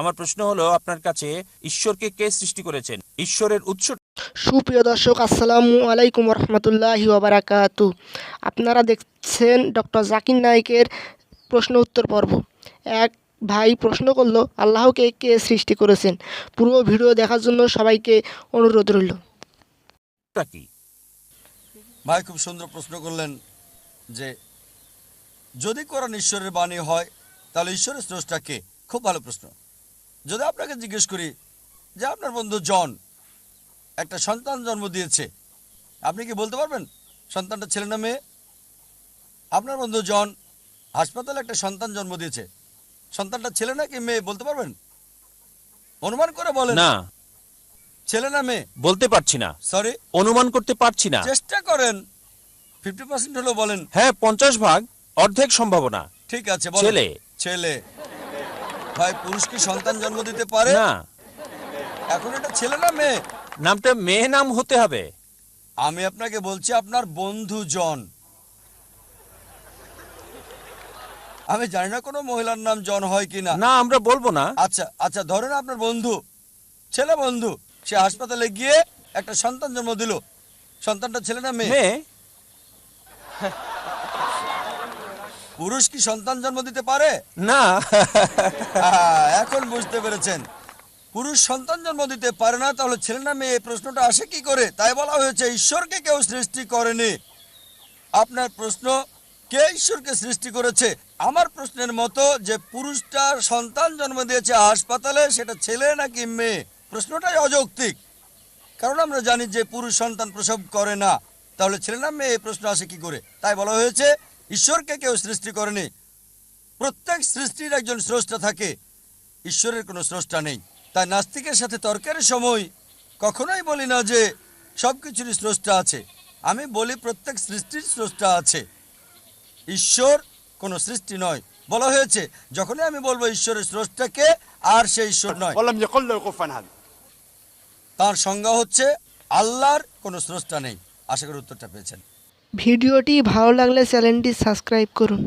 আমার প্রশ্ন হলো আপনার কাছে, ঈশ্বরকে কে সৃষ্টি করেছেন? ঈশ্বরের উৎস। সুপ্রিয় দর্শক, আসসালামু আলাইকুম রহমতুল্লাহি ওবারাকাতু। আপনারা দেখছেন ডক্টর জাকির নায়েকের প্রশ্ন উত্তর পর্ব। এক ভাই প্রশ্ন করলো, আল্লাহকে কে সৃষ্টি করেছেন? পুরো ভিডিও দেখার জন্য সবাইকে অনুরোধ রইল। কি ভাই খুব সুন্দর প্রশ্ন করলেন যে যদি কোরআন ঈশ্বরের বাণী হয় তাহলে ঈশ্বরের স্রষ্টা কে? খুব ভালো প্রশ্ন। যদি আপনাকে জিজ্ঞেস করি যে আপনার বন্ধু জন একটা সন্তান জন্ম দিয়েছে, আপনি কি বলতে পারবেন সন্তানটা ছেলে না মেয়ে? আপনার বন্ধু জন হাসপাতালে একটা সন্তান জন্ম দিয়েছে, সন্তানটা ছেলে নাকি মেয়ে বলতে পারবেন? অনুমান করে বলেন। না, ছেলে না মেয়ে বলতে পারছি না। সরি, অনুমান করতে পারছি না। চেষ্টা করেন। 50% হলো বলেন। হ্যাঁ, 50 ভাগ, অর্ধেক সম্ভাবনা। ঠিক আছে, বলেন। ছেলে। ছেলে। ভাই পুরুষ কি সন্তান জন্ম দিতে পারে? না, এখন এটা ছেলে না মেয়ে? নামটা মেয়ে নাম হতে হবে। আমি আপনাকে বলছি আপনার বন্ধু জন। আমি জানি না কোনো মহিলার নাম জন হয় কিনা। না, আমরা বলবো না। আচ্ছা আচ্ছা, ধরেন আপনার বন্ধু, ছেলে বন্ধু, সে হাসপাতালে গিয়ে একটা সন্তান জন্ম দিল। সন্তানটা ছেলে না মেয়ে? মেয়ে। পুরুষ কি সন্তান জন্ম দিতে পারে? না। এখন বুঝতে পেরেছেন, পুরুষ সন্তান জন্ম দিতে পারে না, তাহলে ছেলে না মেয়ে এই প্রশ্নটা আসে কি করে? তাই বলা হয়েছে ঈশ্বরকে কেউ সৃষ্টি করেনি। আপনার প্রশ্ন, কে ঈশ্বরকে সৃষ্টি করেছে? আমার প্রশ্নের মতো যে পুরুষটা সন্তান জন্ম দিয়েছে হাসপাতালে, সেটা ছেলে নাকি মেয়ে, প্রশ্নটাই অযৌক্তিক। কারণ আমরা জানি যে পুরুষ সন্তান প্রসব করে না, তাহলে ছেলে না মেয়ে এই প্রশ্ন আসে কি করে? তাই বলা হয়েছে ঈশ্বরকে কেউ সৃষ্টি করেনি। প্রত্যেক সৃষ্টির একজন স্রষ্টা থাকে, ঈশ্বরের কোনো স্রষ্টা নেই। তাই নাস্তিকের সাথে তর্কের সময় কখনোই বলি না যে সব কিছুরই স্রষ্টা আছে। আমি বলি প্রত্যেক সৃষ্টির স্রষ্টা আছে, ঈশ্বর কোনো সৃষ্টি নয়। বলা হয়েছে যখনই আমি বলবো ঈশ্বরের স্রষ্টাকে, আর সে ঈশ্বর নয়। তার সংজ্ঞা হচ্ছে আল্লাহর কোনো স্রষ্টা নেই। আশা করি উত্তরটা পেয়েছেন। ভিডিওটি ভালো লাগলে চ্যানেলটি সাবস্ক্রাইব করুন।